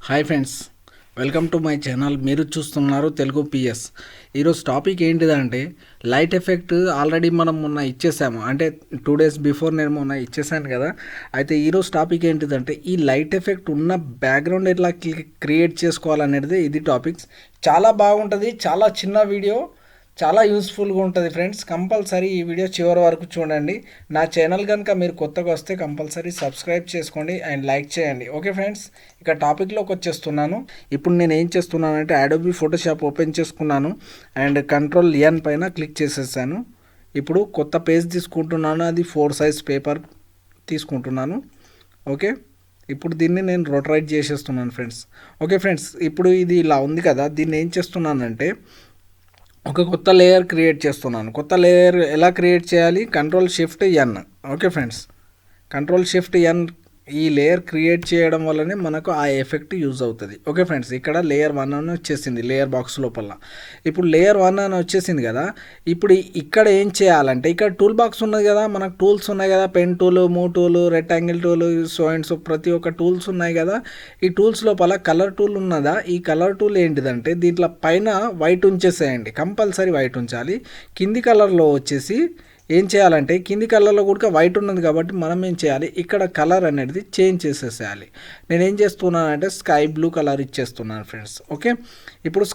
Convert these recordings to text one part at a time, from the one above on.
Hi friends, welcome to my channel. మీరు చూస్తున్నారు Telugu PS. ఈరోజు టాపిక్ ఏంటిదంటే లైట్ ఎఫెక్ట్ ఆల్రెడీ మనం మొన్న ఇచ్చేసాము, అంటే 2 days బిఫోర్ నేను మొన్న ఇచ్చేసాను కదా. అయితే ఈరోజు టాపిక్ ఏంటిదంటే ఈ లైట్ ఎఫెక్ట్ ఉన్న బ్యాక్గ్రౌండ్ ఎట్లా క్రియేట్ చేసుకోవాలనేది ఇది టాపిక్స్. చాలా బాగుంటుంది, చాలా చిన్న వీడియో, చాలా యూస్ఫుల్గా ఉంటుంది ఫ్రెండ్స్. కంపల్సరీ ఈ వీడియో చివరి వరకు చూడండి. నా ఛానల్ కనుక మీరు కొత్తగా వస్తే కంపల్సరీ సబ్స్క్రైబ్ చేసుకోండి అండ్ లైక్ చేయండి. ఓకే ఫ్రెండ్స్, ఇక టాపిక్లోకి వచ్చేస్తున్నాను. ఇప్పుడు నేను ఏం చేస్తున్నానంటే అడోబీ ఫోటోషాప్ ఓపెన్ చేసుకున్నాను అండ్ Ctrl+N పైన క్లిక్ చేసేసాను. ఇప్పుడు కొత్త పేజ్ తీసుకుంటున్నాను, అది 4 size పేపర్ తీసుకుంటున్నాను. ఓకే, ఇప్పుడు దీన్ని నేను రొటరేట్ చేసేస్తున్నాను ఫ్రెండ్స్. ఓకే ఫ్రెండ్స్, ఇప్పుడు ఇది ఇలా ఉంది కదా, దీన్ని ఏం చేస్తున్నానంటే ఒక కొత్త లేయర్ క్రియేట్ చేస్తున్నాను. కొత్త లేయర్ ఎలా క్రియేట్ చేయాలి? Ctrl+Shift+N. ఓకే ఫ్రెండ్స్, Ctrl+Shift+N ఈ లేయర్ క్రియేట్ చేయడం వల్లనే మనకు ఆ ఎఫెక్ట్ యూజ్ అవుతుంది. ఓకే ఫ్రెండ్స్, ఇక్కడ లేయర్ 1 అని వచ్చేసింది లేయర్ బాక్స్ లోపల. ఇప్పుడు లేయర్ 1 అని వచ్చేసింది కదా. ఇప్పుడు ఇక్కడ ఏం చేయాలంటే ఇక్కడ టూల్ బాక్స్ ఉన్నది కదా, మనకు టూల్స్ ఉన్నాయి కదా, pen tool, move tool, rectangle tool, so and so ప్రతి ఒక్క టూల్స్ ఉన్నాయి కదా. ఈ టూల్స్ లోపల కలర్ టూల్ ఉన్నదా, ఈ కలర్ టూల్ ఏంటిదంటే దీంట్లో పైన వైట్ ఉంచేసేయండి, కంపల్సరీ వైట్ ఉంచాలి. కింది కలర్లో వచ్చేసి ఏం చేయాలంటే కింది కలర్లో కూడా వైట్ ఉన్నది కాబట్టి మనం ఏం చేయాలి, ఇక్కడ కలర్ అనేది చేంజ్ చేసేసేయాలి. నేను ఏం చేస్తున్నానంటే స్కై బ్లూ కలర్ ఇచ్చేస్తున్నాను ఫ్రెండ్స్. ఓకే, ఇప్పుడు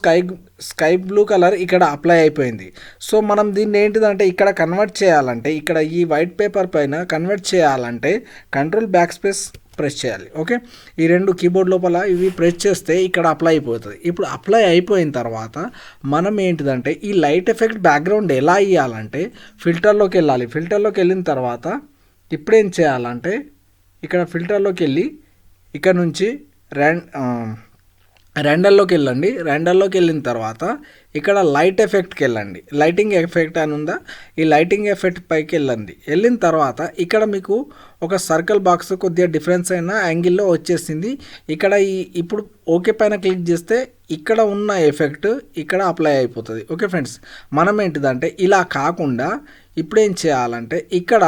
స్కై బ్లూ కలర్ ఇక్కడ అప్లై అయిపోయింది. సో మనం దీన్ని ఏంటిదంటే ఇక్కడ కన్వర్ట్ చేయాలంటే, ఇక్కడ ఈ వైట్ పేపర్ పైన కన్వర్ట్ చేయాలంటే Ctrl+Backspace ప్రెస్ చేయాలి. ఓకే, ఈ 2 కీబోర్డ్ లోపల ఇవి ప్రెస్ చేస్తే ఇక్కడ అప్లై అయిపోతుంది. ఇప్పుడు అప్లై అయిపోయిన తర్వాత మనం ఏంటిదంటే ఈ లైట్ ఎఫెక్ట్ బ్యాక్గ్రౌండ్ ఎలా ఇవ్వాలంటే ఫిల్టర్లోకి వెళ్ళాలి. ఫిల్టర్లోకి వెళ్ళిన తర్వాత ఇప్పుడు ఏం చేయాలంటే ఇక్కడ ఫిల్టర్లోకి వెళ్ళి ఇక్కడ నుంచి రెండర్లోకి వెళ్ళండి. రెండర్లోకి వెళ్ళిన తర్వాత ఇక్కడ లైట్ ఎఫెక్ట్కి వెళ్ళండి. లైటింగ్ ఎఫెక్ట్ అని ఉందా, ఈ లైటింగ్ ఎఫెక్ట్ పైకి వెళ్ళండి. వెళ్ళిన తర్వాత ఇక్కడ మీకు ఒక సర్కిల్ బాక్స్ కొద్దిగా డిఫరెన్స్ అయిన యాంగిల్లో వచ్చేసింది. ఇక్కడ ఇప్పుడు ఓకే పైన క్లిక్ చేస్తే ఇక్కడ ఉన్న ఎఫెక్ట్ ఇక్కడ అప్లై అయిపోతుంది. ఓకే ఫ్రెండ్స్, మనం ఏంటిదంటే ఇలా కాకుండా ఇప్పుడు ఏం చేయాలంటే ఇక్కడ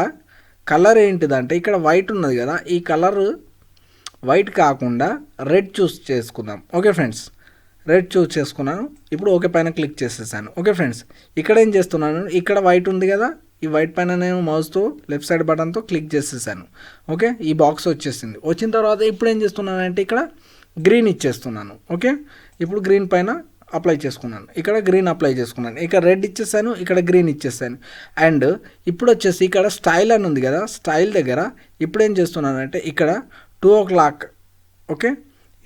కలర్ ఏంటిదంటే ఇక్కడ వైట్ ఉన్నది కదా, ఈ కలర్ వైట్ కాకుండా రెడ్ చూస్ చేసుకుందాం. ఓకే ఫ్రెండ్స్, రెడ్ చూస్ చేసుకున్నాను. ఇప్పుడు ఓకే పైన క్లిక్ చేసేసాను. ఓకే ఫ్రెండ్స్, ఇక్కడ ఏం చేస్తున్నాను, ఇక్కడ వైట్ ఉంది కదా, ఈ వైట్ పైన నేను మౌస్తో లెఫ్ట్ సైడ్ బటన్తో క్లిక్ చేసేసాను. ఓకే, ఈ బాక్స్ వచ్చేసింది. వచ్చిన తర్వాత ఇప్పుడు ఏం చేస్తున్నానంటే ఇక్కడ గ్రీన్ ఇచ్చేస్తున్నాను. ఓకే, ఇప్పుడు గ్రీన్ పైన అప్లై చేసుకున్నాను, ఇక్కడ గ్రీన్ అప్లై చేసుకున్నాను, ఇక్కడ రెడ్ ఇచ్చేసాను, ఇక్కడ గ్రీన్ ఇచ్చేసాను. అండ్ ఇప్పుడు వచ్చేసి ఇక్కడ స్టైల్ అని ఉంది కదా, స్టైల్ దగ్గర ఇప్పుడు ఏం చేస్తున్నానంటే ఇక్కడ 2 o'clock. ఓకే,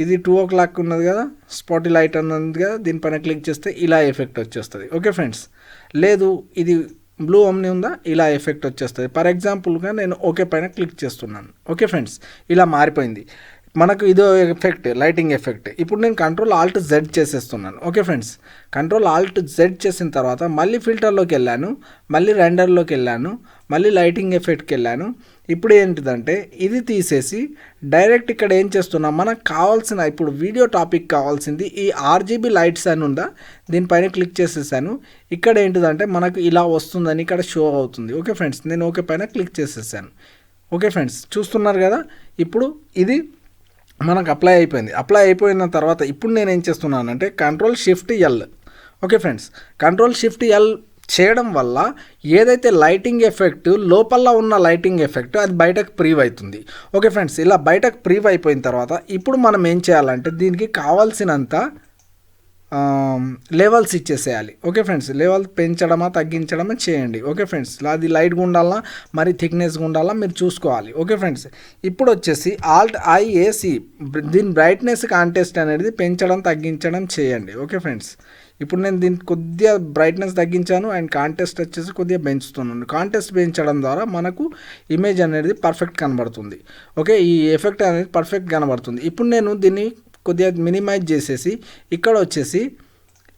ఇది 2 o'clock ఉన్నది కదా, స్పాటీ లైట్ అన్నది కదా, దీనిపైన క్లిక్ చేస్తే ఇలా ఎఫెక్ట్ వచ్చేస్తుంది. ఓకే ఫ్రెండ్స్, లేదు ఇది బ్లూ అమ్ని ఉందా, ఇలా ఎఫెక్ట్ వచ్చేస్తుంది. ఫర్ ఎగ్జాంపుల్గా నేను ఓకే పైన క్లిక్ చేస్తున్నాను. ఓకే ఫ్రెండ్స్, ఇలా మారిపోయింది మనకు ఇదో ఎఫెక్ట్, లైటింగ్ ఎఫెక్ట్. ఇప్పుడు నేను Ctrl+Alt+Z చేసేస్తున్నాను. ఓకే ఫ్రెండ్స్, Ctrl+Alt+Z చేసిన తర్వాత మళ్ళీ ఫిల్టర్లోకి వెళ్ళాను, మళ్ళీ రెండర్లోకి వెళ్ళాను, మళ్ళీ లైటింగ్ ఎఫెక్ట్కి వెళ్ళాను. ఇప్పుడు ఏంటిదంటే ఇది తీసేసి డైరెక్ట్ ఇక్కడ ఏం చేస్తున్నాం, మనకు కావాల్సిన ఇప్పుడు వీడియో టాపిక్ కావాల్సింది ఈ RGB లైట్స్ అని ఉందా, దీనిపైన క్లిక్ చేసేసాను. ఇక్కడ ఏంటిదంటే మనకు ఇలా వస్తుందని ఇక్కడ షో అవుతుంది. ఓకే ఫ్రెండ్స్, నేను ఓకే పైన క్లిక్ చేసేసాను. ఓకే ఫ్రెండ్స్, చూస్తున్నారు కదా, ఇప్పుడు ఇది మనకు అప్లై అయిపోయింది. అప్లై అయిపోయిన తర్వాత ఇప్పుడు నేను ఏం చేస్తున్నానంటే Ctrl+Shift+L. ఓకే ఫ్రెండ్స్, Ctrl+Shift+L చేయడం వల్ల ఏదైతే లైటింగ్ ఎఫెక్ట్ లోపల ఉన్న లైటింగ్ ఎఫెక్ట్ అది బయటకు ప్రీవ్ అవుతుంది. ఓకే ఫ్రెండ్స్, ఇలా బయటకు ప్రీవ్ అయిపోయిన తర్వాత ఇప్పుడు మనం ఏం చేయాలంటే దీనికి కావాల్సినంత లెవెల్స్ ఇచ్చేసేయాలి. ఓకే ఫ్రెండ్స్, లెవెల్ పెంచడమా తగ్గించడమా చేయండి. ఓకే ఫ్రెండ్స్, అది లైట్గా ఉండాలా మరి థిక్నెస్గా ఉండాలా మీరు చూసుకోవాలి. ఓకే ఫ్రెండ్స్, ఇప్పుడు వచ్చేసి Alt+I+AC దీని బ్రైట్నెస్ కాంటెస్ట్ అనేది పెంచడం తగ్గించడం చేయండి. ఓకే ఫ్రెండ్స్, ఇప్పుడు నేను దీనికి కొద్దిగా బ్రైట్నెస్ తగ్గించాను అండ్ కాంటెస్ట్ వచ్చేసి కొద్దిగా పెంచుతున్నాను. కాంటెస్ట్ పెంచడం ద్వారా మనకు ఇమేజ్ అనేది పర్ఫెక్ట్ కనబడుతుంది. ఓకే, ఈ ఎఫెక్ట్ అనేది పర్ఫెక్ట్ కనబడుతుంది. ఇప్పుడు నేను దీన్ని కొద్దిగా మినిమైజ్ చేసేసి ఇక్కడ వచ్చేసి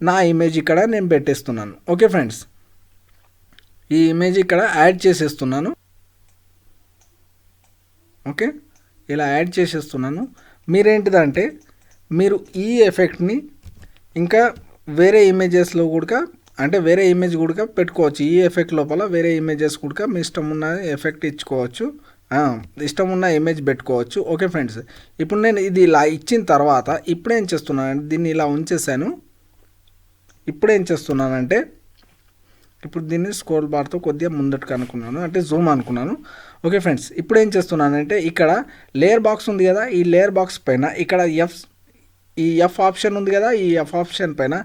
నా ఇమేజ్ ఇక్కడ నేను పెట్టేస్తున్నాను. ఓకే ఫ్రెండ్స్, ఈ ఇమేజ్ ఇక్కడ యాడ్ చేసేస్తున్నాను. ఓకే, ఇలా యాడ్ చేసేస్తున్నాను. మీరేంటిదంటే మీరు ఈ ఎఫెక్ట్ని ఇంకా వేరే ఇమేజెస్లో కూడా అంటే వేరే ఇమేజ్ కూడా పెట్టుకోవచ్చు. ఈ ఎఫెక్ట్ లోపల వేరే ఇమేజెస్ కూడా మీ ఇష్టం ఉన్న ఎఫెక్ట్ ఇచ్చుకోవచ్చు. ఇష్టం ఉన్న ఇమేజ్ పెట్టుకోవచ్చు. ఓకే ఫ్రెండ్స్, ఇప్పుడు నేను ఇది ఇలా ఇచ్చిన తర్వాత ఇప్పుడు ఏం చేస్తున్నానంటే దీన్ని ఇలా ఉంచేసాను. ఇప్పుడు ఏం చేస్తున్నానంటే ఇప్పుడు దీన్ని స్క్రోల్ బార్తో కొద్దిగా ముందట్టుకు అనుకున్నాను, అంటే జూమ్ అనుకున్నాను. ఓకే ఫ్రెండ్స్, ఇప్పుడు ఏం చేస్తున్నానంటే ఇక్కడ లేయర్ బాక్స్ ఉంది కదా, ఈ లేయర్ బాక్స్ పైన ఇక్కడ ఈ ఎఫ్ ఆప్షన్ ఉంది కదా, ఈ ఎఫ్ ఆప్షన్ పైన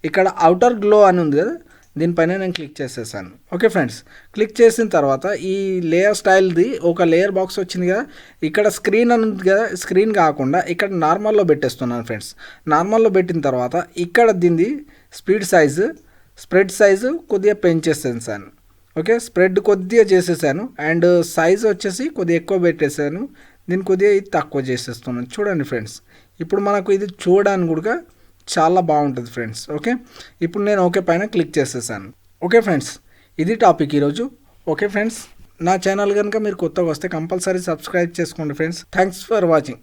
ఇక్కడ అవుటర్ గ్లో అని ఉంది కదా, దీనిపైన నేను క్లిక్ చేసేసాను. ఓకే ఫ్రెండ్స్, క్లిక్ చేసిన తర్వాత ఈ లేయర్ స్టైల్ది ఒక లేయర్ బాక్స్ వచ్చింది కదా, ఇక్కడ స్క్రీన్ అని ఉంది కదా, స్క్రీన్ కాకుండా ఇక్కడ నార్మల్లో పెట్టేస్తున్నాను ఫ్రెండ్స్. నార్మల్లో పెట్టిన తర్వాత ఇక్కడ దీన్ని స్ప్రెడ్ సైజు కొద్దిగా పెంచేసేసాను. ఓకే, స్ప్రెడ్ కొద్దిగా చేసేసాను అండ్ సైజ్ వచ్చేసి కొద్దిగా ఎక్కువ పెట్టేసాను. దీన్ని కొద్దిగా ఇది తక్కువ చేసేస్తున్నాను. చూడండి ఫ్రెండ్స్, ఇప్పుడు మనకు ఇది చూడడానికి కూడా చాలా బాగుంటుంది ఫ్రెండ్స్. ఓకే, ఇప్పుడు నేను ఓకే పైన క్లిక్ చేసేసాను. ఓకే ఫ్రెండ్స్, ఇది టాపిక్ ఈరోజు. ఓకే ఫ్రెండ్స్, నా ఛానల్ కనుక మీరు కొత్తగా వస్తే కంపల్సరీ సబ్స్క్రైబ్ చేసుకోండి ఫ్రెండ్స్. Thanks for watching.